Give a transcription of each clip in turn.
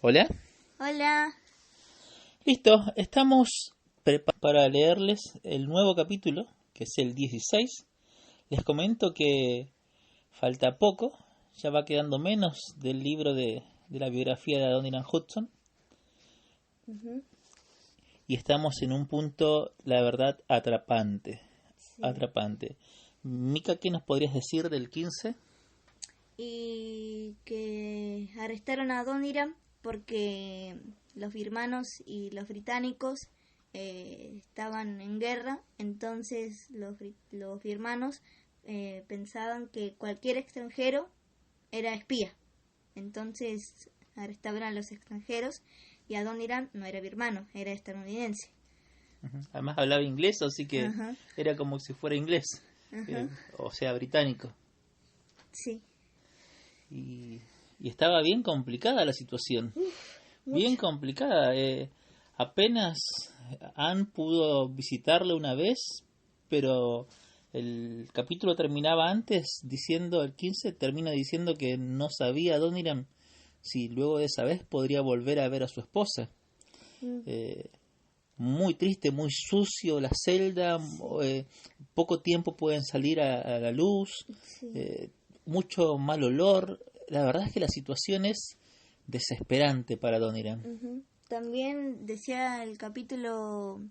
Hola. Hola. Listo, estamos preparados para leerles el nuevo capítulo, que es el 16. Les comento que falta poco, ya va quedando menos del libro de la biografía de Adoniram Hudson. Ujú. Y estamos en un punto, la verdad, atrapante. Sí. Atrapante. Mica, ¿qué nos podrías decir del 15? Y que arrestaron a Adoniram porque los birmanos y los británicos estaban en guerra, entonces los birmanos pensaban que cualquier extranjero era espía, entonces arrestaban a los extranjeros y Adoniram no era birmano, era estadounidense. Además hablaba inglés, así que Ajá, era como si fuera inglés, ajá, o sea, británico. sí, Y, y estaba bien complicada la situación. Bien mucho. complicada. Apenas Anne pudo visitarle una vez, pero el capítulo terminaba antes diciendo, el 15 termina diciendo que no sabía Adoniram si luego de esa vez podría volver a ver a su esposa. Mm, Eh, Muy triste, muy sucio la celda, sí, poco tiempo pueden salir a la luz, sí. eh, mucho mal olor. La verdad es que la situación es desesperante para Adoniram. Ujú. También decía el capítulo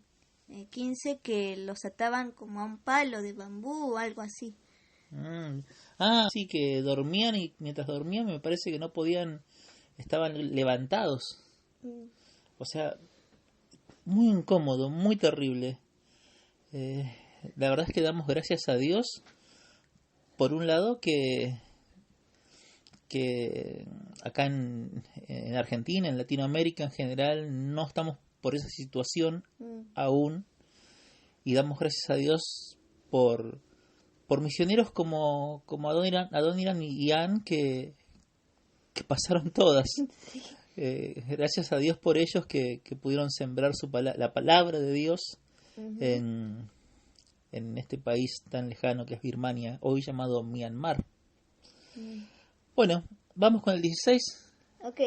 15 que los ataban como a un palo de bambú o algo así. Mm. Ah, sí, que dormían y mientras dormían me parece que no podían, estaban levantados. Mm, O sea, muy incómodo, muy terrible. Eh, la verdad es que damos gracias a Dios, por un lado, que acá en Argentina, en Latinoamérica en general, no estamos por esa situación mm, aún. Y damos gracias a Dios por misioneros como Adoniran y Ann que pasaron todas. sí. Gracias a Dios por ellos que pudieron sembrar la palabra de Dios Ujú. en, en este país tan lejano que es Birmania, hoy llamado Myanmar. Mm, Bueno, vamos con el 16. ok.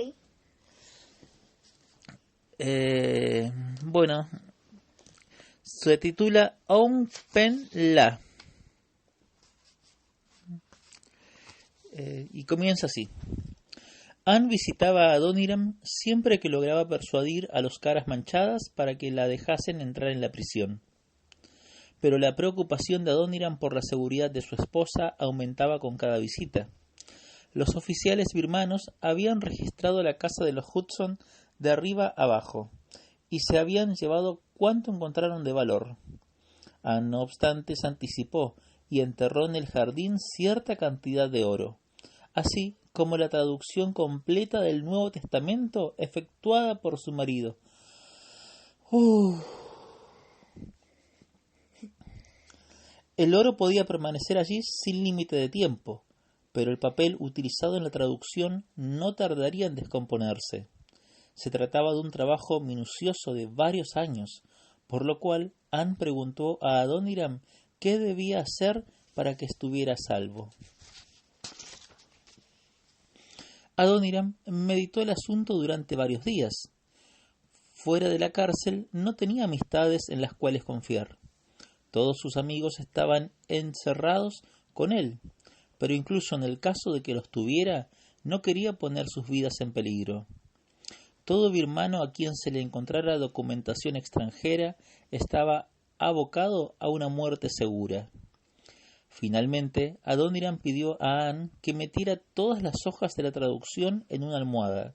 Eh, bueno, se titula Aung Pen La y comienza así. Anne visitaba a Adoniram siempre que lograba persuadir a los caras manchadas para que la dejasen entrar en la prisión. Pero la preocupación de Adoniram por la seguridad de su esposa aumentaba con cada visita. Los oficiales birmanos habían registrado la casa de los Hudson de arriba abajo y se habían llevado cuanto encontraron de valor. Anne, no obstante, se anticipó y enterró en el jardín cierta cantidad de oro, así como la traducción completa del Nuevo Testamento efectuada por su marido. Uf. El oro podía permanecer allí sin límite de tiempo, pero el papel utilizado en la traducción no tardaría en descomponerse. Se trataba de un trabajo minucioso de varios años, por lo cual Anne preguntó a Adoniram qué debía hacer para que estuviera a salvo. Adoniram meditó el asunto durante varios días. Fuera de la cárcel no tenía amistades en las cuales confiar. Todos sus amigos estaban encerrados con él, pero incluso en el caso de que los tuviera, no quería poner sus vidas en peligro. Todo birmano a quien se le encontrara documentación extranjera estaba abocado a una muerte segura. Finalmente, Adoniram pidió a Anne que metiera todas las hojas de la traducción en una almohada.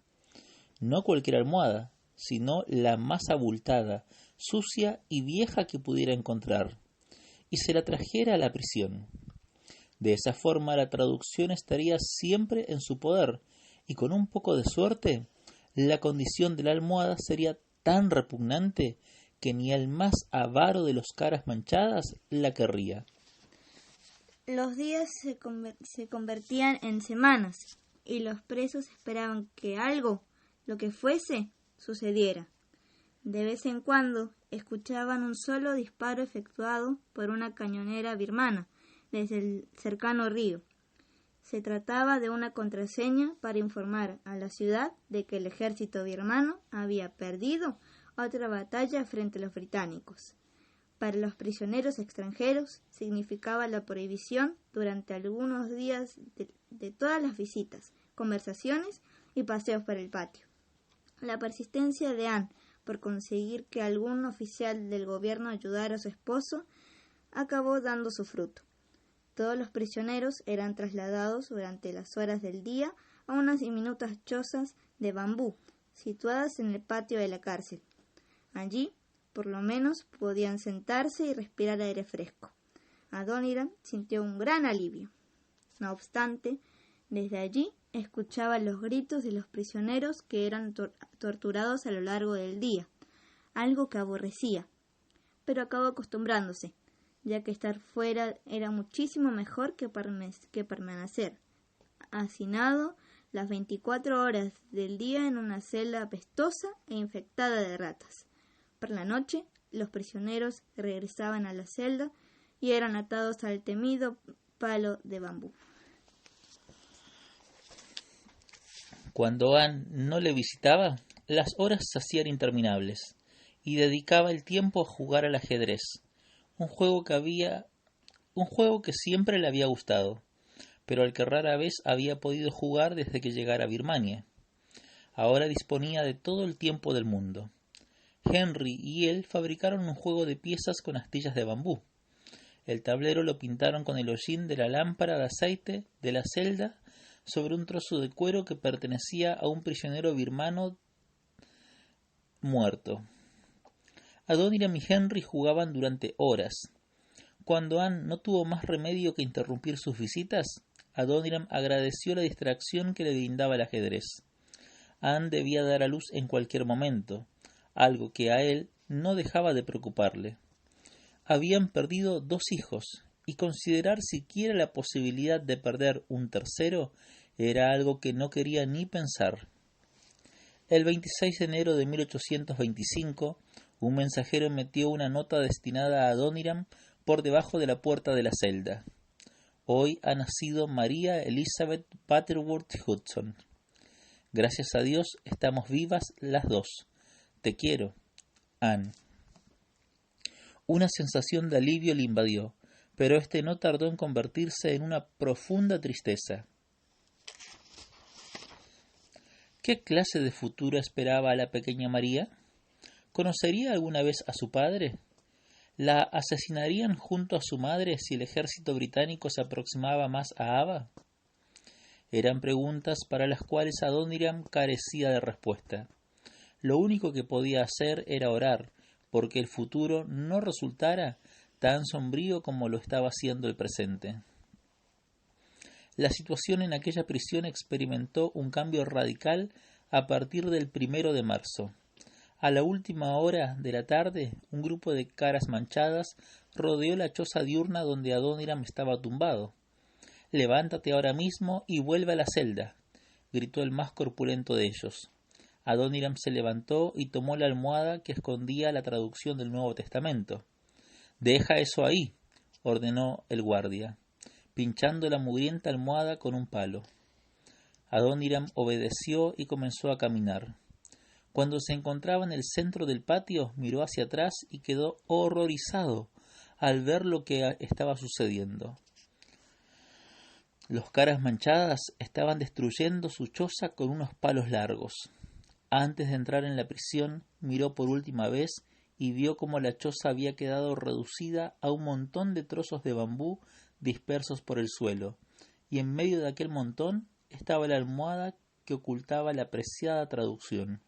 No cualquier almohada, sino la más abultada, sucia y vieja que pudiera encontrar, y se la trajera a la prisión. De esa forma la traducción estaría siempre en su poder, y con un poco de suerte, la condición de la almohada sería tan repugnante que ni el más avaro de los caras manchadas la querría. Los días se convertían en semanas y los presos esperaban que algo, lo que fuese, sucediera. De vez en cuando escuchaban un solo disparo efectuado por una cañonera birmana desde el cercano río. Se trataba de una contraseña para informar a la ciudad de que el ejército birmano había perdido otra batalla frente a los británicos. Para los prisioneros extranjeros significaba la prohibición durante algunos días de todas las visitas, conversaciones y paseos por el patio. La persistencia de Anne por conseguir que algún oficial del gobierno ayudara a su esposo acabó dando su fruto. Todos los prisioneros eran trasladados durante las horas del día a unas diminutas chozas de bambú situadas en el patio de la cárcel. Allí, por lo menos, podían sentarse y respirar aire fresco. Adoniram sintió un gran alivio. No obstante, desde allí escuchaba los gritos de los prisioneros que eran torturados a lo largo del día, algo que aborrecía, pero acabó acostumbrándose, ya que estar fuera era muchísimo mejor que permanecer hacinado las 24 horas del día en una celda apestosa e infectada de ratas. Por la noche, los prisioneros regresaban a la celda y eran atados al temido palo de bambú. Cuando Anne no le visitaba, las horas se hacían interminables y dedicaba el tiempo a jugar al ajedrez, un juego que siempre le había gustado, pero al que rara vez había podido jugar desde que llegara a Birmania. Ahora disponía de todo el tiempo del mundo. Henry y él fabricaron un juego de piezas con astillas de bambú. El tablero lo pintaron con el hollín de la lámpara de aceite de la celda sobre un trozo de cuero que pertenecía a un prisionero birmano muerto. Adoniram y Henry jugaban durante horas. Cuando Anne no tuvo más remedio que interrumpir sus visitas, Adoniram agradeció la distracción que le brindaba el ajedrez. Anne debía dar a luz en cualquier momento, algo que a él no dejaba de preocuparle. Habían perdido 2 hijos, y considerar siquiera la posibilidad de perder un tercero era algo que no quería ni pensar. El 26 de enero de 1825, un mensajero metió una nota destinada a Adoniram por debajo de la puerta de la celda. Hoy ha nacido María Elizabeth Butterworth Hudson. Gracias a Dios estamos vivas las 2. Te quiero, Anne. Una sensación de alivio le invadió, pero este no tardó en convertirse en una profunda tristeza. ¿Qué clase de futuro esperaba a la pequeña María? ¿Conocería alguna vez a su padre? ¿La asesinarían junto a su madre si el ejército británico se aproximaba más a Ava? Eran preguntas para las cuales Adoniram carecía de respuesta. Lo único que podía hacer era orar, porque el futuro no resultara tan sombrío como lo estaba haciendo el presente. La situación en aquella prisión experimentó un cambio radical a partir del 1 de marzo. A la última hora de la tarde, un grupo de caras manchadas rodeó la choza diurna donde Adoniram estaba tumbado. «Levántate ahora mismo y vuelve a la celda», gritó el más corpulento de ellos. Adoniram se levantó y tomó la almohada que escondía la traducción del Nuevo Testamento. «Deja eso ahí», ordenó el guardia, pinchando la mugrienta almohada con un palo. Adoniram obedeció y comenzó a caminar. Cuando se encontraba en el centro del patio, miró hacia atrás y quedó horrorizado al ver lo que estaba sucediendo. Los caras manchadas estaban destruyendo su choza con unos palos largos. Antes de entrar en la prisión, miró por última vez y vio cómo la choza había quedado reducida a un montón de trozos de bambú dispersos por el suelo, y en medio de aquel montón estaba la almohada que ocultaba la preciada traducción.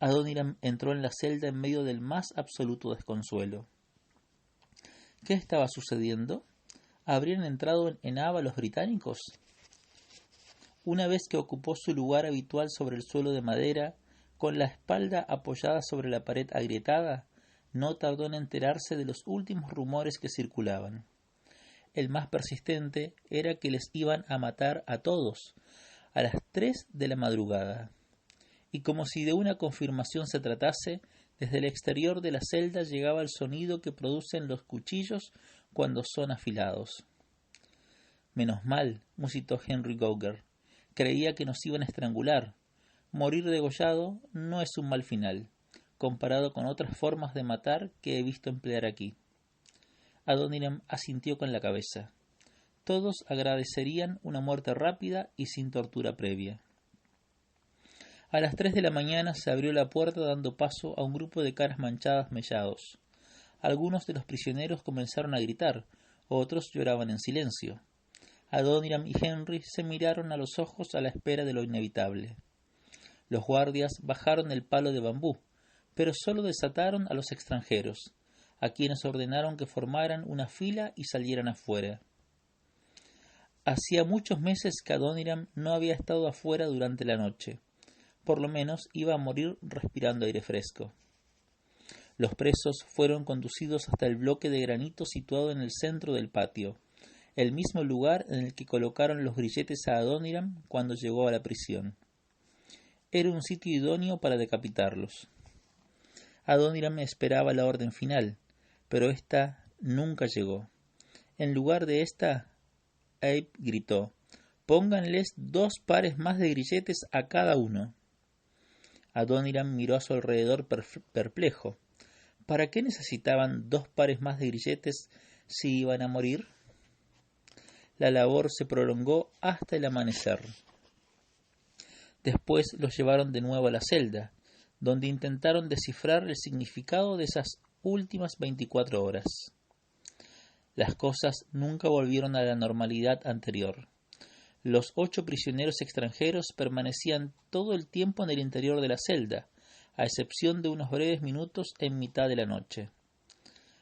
Adoniram entró en la celda en medio del más absoluto desconsuelo. ¿Qué estaba sucediendo? ¿Habrían entrado en Ava los británicos? Una vez que ocupó su lugar habitual sobre el suelo de madera, con la espalda apoyada sobre la pared agrietada, no tardó en enterarse de los últimos rumores que circulaban. El más persistente era que les iban a matar a todos, a las 3 de la madrugada. Y como si de una confirmación se tratase, desde el exterior de la celda llegaba el sonido que producen los cuchillos cuando son afilados. Menos mal, musitó Henry Gouger. Creía que nos iban a estrangular. Morir degollado no es un mal final, comparado con otras formas de matar que he visto emplear aquí. Adoniram asintió con la cabeza. Todos agradecerían una muerte rápida y sin tortura previa. A las 3 de la mañana se abrió la puerta dando paso a un grupo de caras manchadas mellados. Algunos de los prisioneros comenzaron a gritar, otros lloraban en silencio. Adoniram y Henry se miraron a los ojos a la espera de lo inevitable. Los guardias bajaron el palo de bambú, pero solo desataron a los extranjeros, a quienes ordenaron que formaran una fila y salieran afuera. Hacía muchos meses que Adoniram no había estado afuera durante la noche. Por lo menos iba a morir respirando aire fresco. Los presos fueron conducidos hasta el bloque de granito situado en el centro del patio, el mismo lugar en el que colocaron los grilletes a Adoniram cuando llegó a la prisión. Era un sitio idóneo para decapitarlos. Adoniram esperaba la orden final, pero ésta nunca llegó. En lugar de esta, Abe gritó: «Pónganles 2 pares más de grilletes a cada uno». Adoniram miró a su alrededor perplejo. ¿Para qué necesitaban 2 pares más de grilletes si iban a morir? La labor se prolongó hasta el amanecer. Después los llevaron de nuevo a la celda, donde intentaron descifrar el significado de esas últimas 24 horas. Las cosas nunca volvieron a la normalidad anterior. Los 8 prisioneros extranjeros permanecían todo el tiempo en el interior de la celda, a excepción de unos breves minutos en mitad de la noche.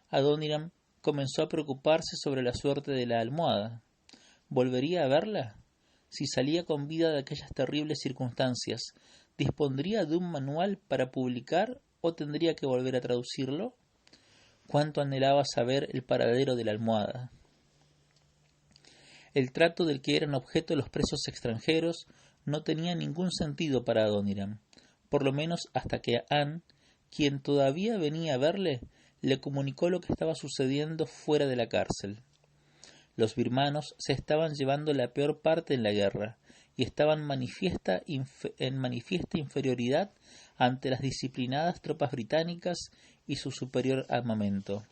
Adoniram comenzó a preocuparse sobre la suerte de la almohada. ¿Volvería a verla? Si salía con vida de aquellas terribles circunstancias, ¿dispondría de un manual para publicar o tendría que volver a traducirlo? Cuánto anhelaba saber el paradero de la almohada. El trato del que eran objeto los presos extranjeros no tenía ningún sentido para Adoniram, por lo menos hasta que Anne, quien todavía venía a verle, le comunicó lo que estaba sucediendo fuera de la cárcel. Los birmanos se estaban llevando la peor parte en la guerra y estaban en manifiesta inferioridad ante las disciplinadas tropas británicas y su superior armamento.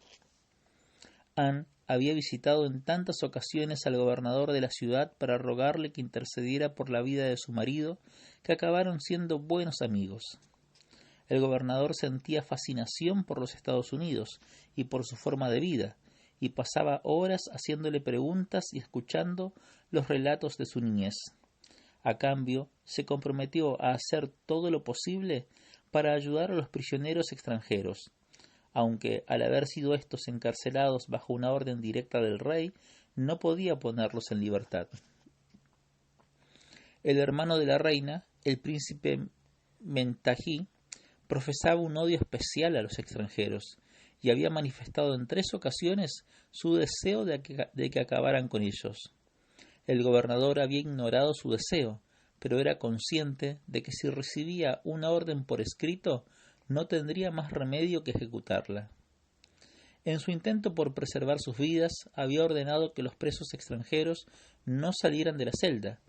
Anne había visitado en tantas ocasiones al gobernador de la ciudad para rogarle que intercediera por la vida de su marido, que acabaron siendo buenos amigos. El gobernador sentía fascinación por los Estados Unidos y por su forma de vida, y pasaba horas haciéndole preguntas y escuchando los relatos de su niñez. A cambio, se comprometió a hacer todo lo posible para ayudar a los prisioneros extranjeros, aunque al haber sido estos encarcelados bajo una orden directa del rey, no podía ponerlos en libertad. El hermano de la reina, el príncipe Mentají, profesaba un odio especial a los extranjeros y había manifestado en 3 ocasiones su deseo de que acabaran con ellos. El gobernador había ignorado su deseo, pero era consciente de que si recibía una orden por escrito, no tendría más remedio que ejecutarla. En su intento por preservar sus vidas, había ordenado que los presos extranjeros no salieran de la celda,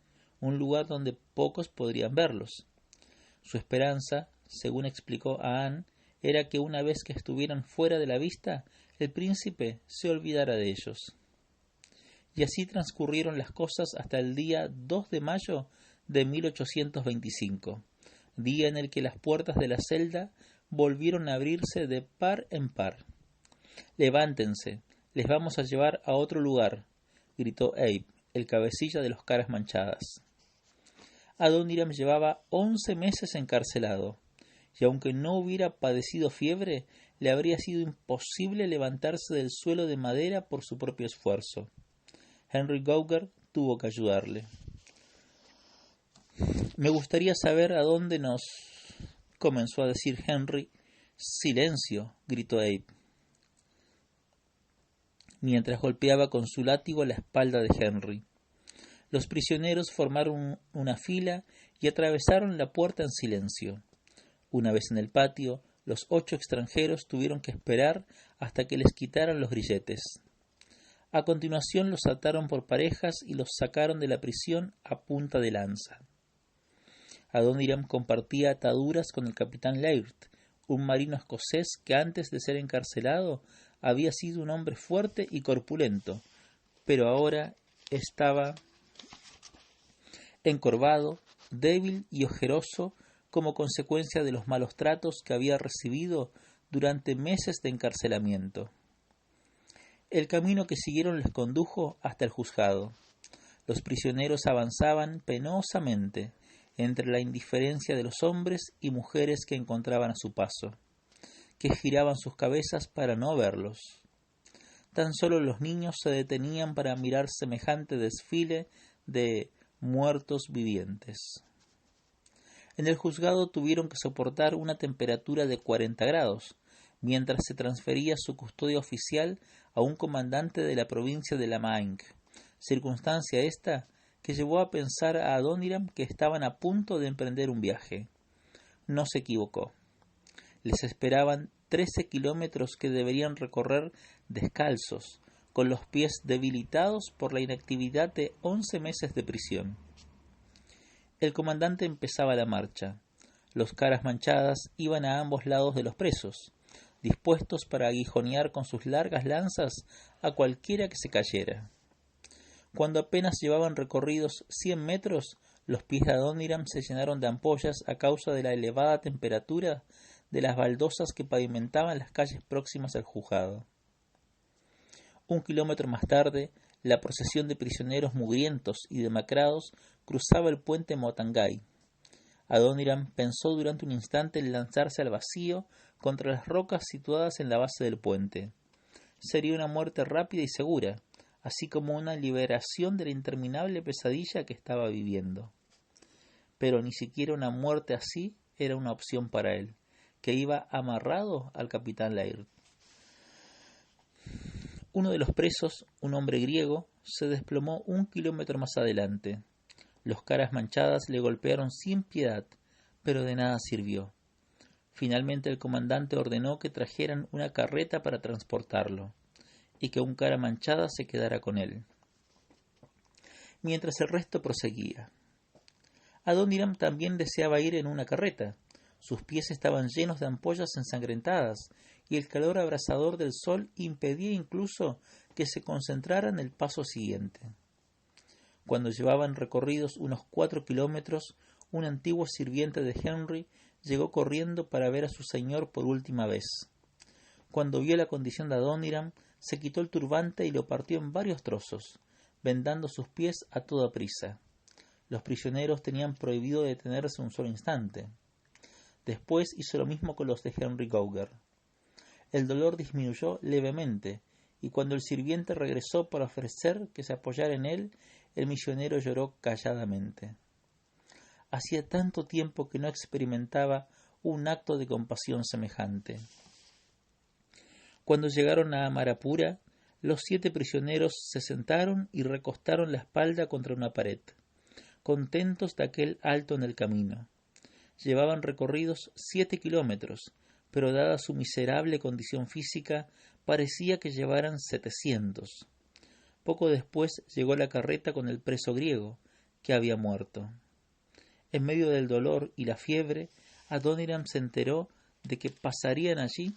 un lugar donde pocos podrían verlos. Su esperanza, según explicó a Anne, era que una vez que estuvieran fuera de la vista, el príncipe se olvidara de ellos. Y así transcurrieron las cosas hasta el día 2 de mayo de 1825, día en el que las puertas de la celda volvieron a abrirse de par en par. «Levántense, les vamos a llevar a otro lugar», gritó Abe, el cabecilla de los caras manchadas. Adoniram llevaba 11 meses encarcelado, y aunque no hubiera padecido fiebre, le habría sido imposible levantarse del suelo de madera por su propio esfuerzo. Henry Gouger tuvo que ayudarle. «Me gustaría saber a dónde nos...» comenzó a decir Henry. «Silencio», gritó Abe, mientras golpeaba con su látigo la espalda de Henry. Los prisioneros formaron una fila y atravesaron la puerta en silencio. Una vez en el patio, los 8 extranjeros tuvieron que esperar hasta que les quitaran los grilletes. A continuación los ataron por parejas y los sacaron de la prisión a punta de lanza. Adoniram compartía ataduras con el capitán Laird, un marino escocés que antes de ser encarcelado había sido un hombre fuerte y corpulento, pero ahora estaba encorvado, débil y ojeroso como consecuencia de los malos tratos que había recibido durante meses de encarcelamiento. El camino que siguieron les condujo hasta el juzgado. Los prisioneros avanzaban penosamente entre la indiferencia de los hombres y mujeres que encontraban a su paso, que giraban sus cabezas para no verlos. Tan solo los niños se detenían para mirar semejante desfile de muertos vivientes. En el juzgado tuvieron que soportar una temperatura de 40 grados, mientras se transfería su custodia oficial a un comandante de la provincia de La Manche, circunstancia esta que llevó a pensar a Adoniram que estaban a punto de emprender un viaje. No se equivocó. Les esperaban 13 kilómetros que deberían recorrer descalzos, con los pies debilitados por la inactividad de 11 meses de prisión. El comandante empezaba la marcha. Los caras manchadas iban a ambos lados de los presos, dispuestos para aguijonear con sus largas lanzas a cualquiera que se cayera. Cuando apenas llevaban recorridos 100 metros, los pies de Adoniram se llenaron de ampollas a causa de la elevada temperatura de las baldosas que pavimentaban las calles próximas al juzgado. 1 kilómetro más tarde, la procesión de prisioneros mugrientos y demacrados cruzaba el puente Motangay. Adoniram pensó durante un instante en lanzarse al vacío contra las rocas situadas en la base del puente. Sería una muerte rápida y segura, así como una liberación de la interminable pesadilla que estaba viviendo. Pero ni siquiera una muerte así era una opción para él, que iba amarrado al capitán Laird. Uno de los presos, un hombre griego, se desplomó 1 kilómetro más adelante. Los caras manchadas le golpearon sin piedad, pero de nada sirvió. Finalmente el comandante ordenó que trajeran una carreta para transportarlo, y que un cara manchada se quedara con él, mientras el resto proseguía. Adoniram también deseaba ir en una carreta. Sus pies estaban llenos de ampollas ensangrentadas, y el calor abrasador del sol impedía incluso que se concentrara en el paso siguiente. Cuando llevaban recorridos unos 4 kilómetros, un antiguo sirviente de Henry llegó corriendo para ver a su señor por última vez. Cuando vio la condición de Adoniram, se quitó el turbante y lo partió en varios trozos, vendando sus pies a toda prisa. Los prisioneros tenían prohibido detenerse un solo instante. Después hizo lo mismo con los de Henry Gauger. El dolor disminuyó levemente, y cuando el sirviente regresó para ofrecer que se apoyara en él, el misionero lloró calladamente. Hacía tanto tiempo que no experimentaba un acto de compasión semejante. Cuando llegaron a Amarapura, los 7 prisioneros se sentaron y recostaron la espalda contra una pared, contentos de aquel alto en el camino. Llevaban recorridos 7 kilómetros, pero dada su miserable condición física, parecía que llevaran 700. Poco después llegó la carreta con el preso griego, que había muerto. En medio del dolor y la fiebre, Adoniram se enteró de que pasarían allí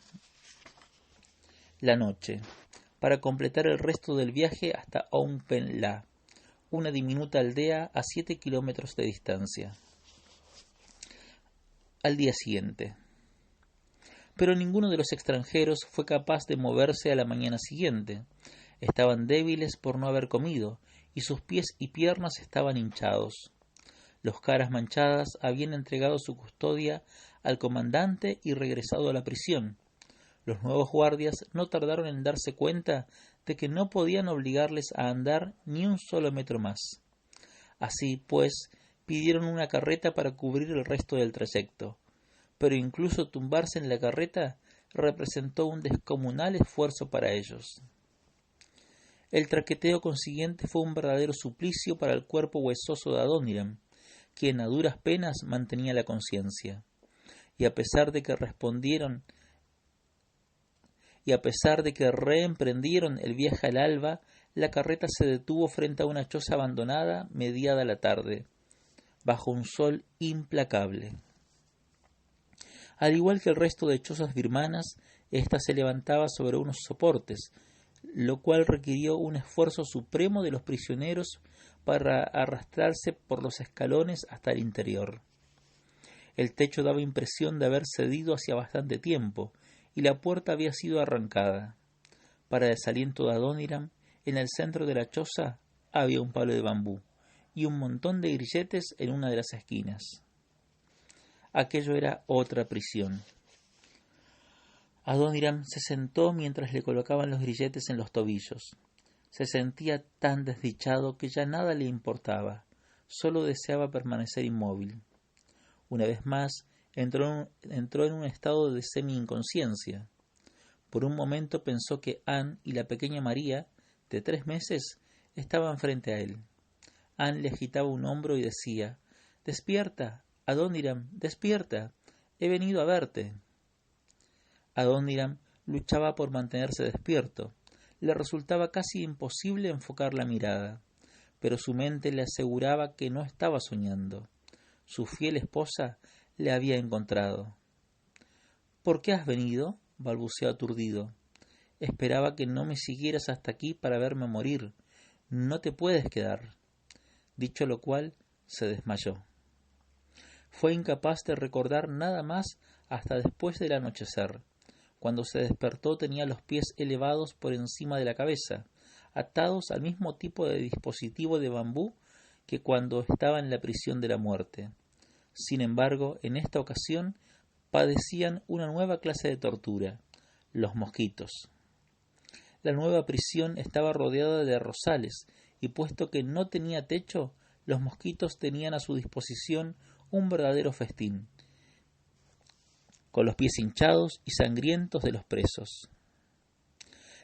la noche, para completar el resto del viaje hasta Onpenla, una diminuta aldea a 7 kilómetros de distancia. Al día siguiente. Pero ninguno de los extranjeros fue capaz de moverse a la mañana siguiente. Estaban débiles por no haber comido, y sus pies y piernas estaban hinchados. Los caras manchadas habían entregado su custodia al comandante y regresado a la prisión. Los nuevos guardias no tardaron en darse cuenta de que no podían obligarles a andar ni un solo metro más. Así pues, pidieron una carreta para cubrir el resto del trayecto, pero incluso tumbarse en la carreta representó un descomunal esfuerzo para ellos. El traqueteo consiguiente fue un verdadero suplicio para el cuerpo huesoso de Adoniram, quien a duras penas mantenía la conciencia, y a pesar de que reemprendieron el viaje al alba, la carreta se detuvo frente a una choza abandonada mediada la tarde, bajo un sol implacable. Al igual que el resto de chozas birmanas, ésta se levantaba sobre unos soportes, lo cual requirió un esfuerzo supremo de los prisioneros para arrastrarse por los escalones hasta el interior. El techo daba impresión de haber cedido hacía bastante tiempo, y la puerta había sido arrancada. Para desaliento de Adoniram, en el centro de la choza había un palo de bambú y un montón de grilletes en una de las esquinas. Aquello era otra prisión. Adoniram se sentó mientras le colocaban los grilletes en los tobillos. Se sentía tan desdichado que ya nada le importaba, solo deseaba permanecer inmóvil. Una vez más entró en un estado de semi-inconsciencia. Por un momento pensó que Anne y la pequeña María, de 3 meses, estaban frente a él. Anne le agitaba un hombro y decía: «Despierta, Adoniram, despierta, he venido a verte». Adoniram luchaba por mantenerse despierto. Le resultaba casi imposible enfocar la mirada, pero su mente le aseguraba que no estaba soñando. Su fiel esposa le había encontrado. «¿Por qué has venido?», balbuceó aturdido. «Esperaba que no me siguieras hasta aquí para verme morir. No te puedes quedar». Dicho lo cual, se desmayó. Fue incapaz de recordar nada más hasta después del anochecer. Cuando se despertó tenía los pies elevados por encima de la cabeza, atados al mismo tipo de dispositivo de bambú que cuando estaba en la prisión de la muerte. Sin embargo, en esta ocasión padecían una nueva clase de tortura: los mosquitos. La nueva prisión estaba rodeada de rosales, y puesto que no tenía techo, los mosquitos tenían a su disposición un verdadero festín, con los pies hinchados y sangrientos de los presos.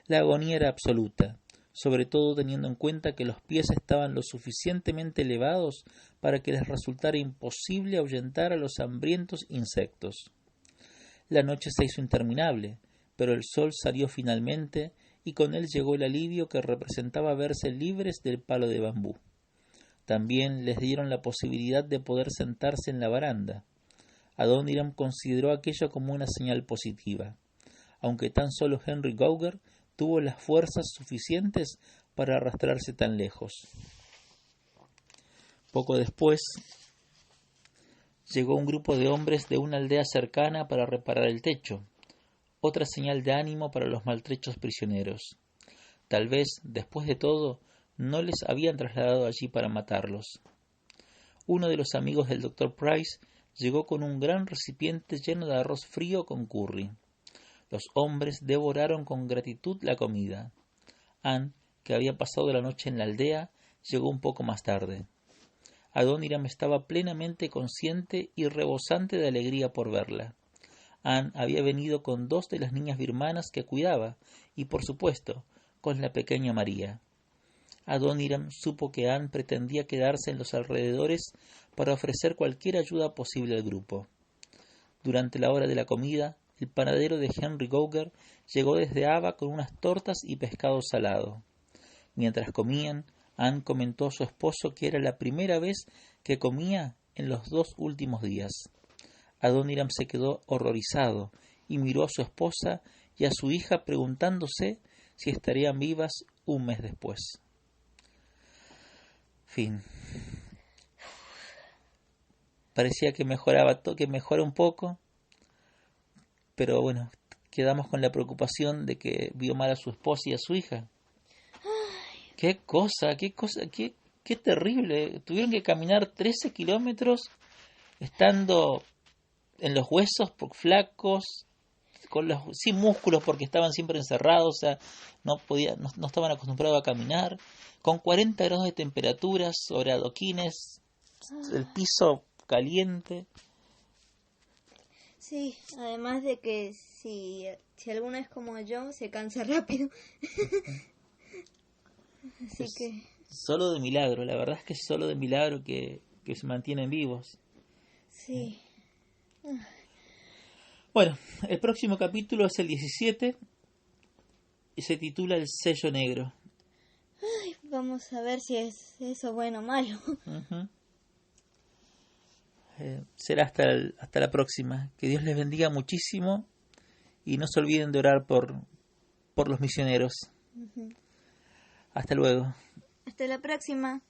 La agonía era absoluta, sobre todo teniendo en cuenta que los pies estaban lo suficientemente elevados para que les resultara imposible ahuyentar a los hambrientos insectos. La noche se hizo interminable, pero el sol salió finalmente y con él llegó el alivio que representaba verse libres del palo de bambú. También les dieron la posibilidad de poder sentarse en la baranda. Adoniram consideró aquello como una señal positiva, aunque tan solo Henry Gauger tuvo las fuerzas suficientes para arrastrarse tan lejos. Poco después llegó un grupo de hombres de una aldea cercana para reparar el techo, otra señal de ánimo para los maltrechos prisioneros. Tal vez, después de todo, no les habían trasladado allí para matarlos. Uno de los amigos del Dr. Price llegó con un gran recipiente lleno de arroz frío con curry. Los hombres devoraron con gratitud la comida. Anne, que había pasado la noche en la aldea, llegó un poco más tarde. Adoniram estaba plenamente consciente y rebosante de alegría por verla. Anne había venido con 2 de las niñas birmanas que cuidaba y, por supuesto, con la pequeña María. Adoniram supo que Anne pretendía quedarse en los alrededores para ofrecer cualquier ayuda posible al grupo. Durante la hora de la comida, el panadero de Henry Gauger llegó desde Ava con unas tortas y pescado salado. Mientras comían, Anne comentó a su esposo que era la primera vez que comía en los 2 últimos días. Adoniram se quedó horrorizado y miró a su esposa y a su hija preguntándose si estarían vivas un mes después. Fin. Parecía que mejoraba que mejora un poco, pero bueno, quedamos con la preocupación de que vio mal a su esposa y a su hija. Qué terrible. Tuvieron que caminar 13 kilómetros estando en los huesos, flacos, sin músculos porque estaban siempre encerrados, o sea, no estaban acostumbrados a caminar, con 40 grados de temperatura sobre adoquines, el piso caliente. Sí, además de que si alguno es como yo, se cansa rápido. Así que... Solo de milagro, la verdad es que es solo de milagro que se mantienen vivos. Sí. Bueno, el próximo capítulo es el 17 y se titula El sello negro. Vamos a ver si es eso bueno o malo. Ujú. Será hasta la próxima. Que Dios les bendiga muchísimo y no se olviden de orar por los misioneros. Ujú. Hasta luego. Hasta la próxima.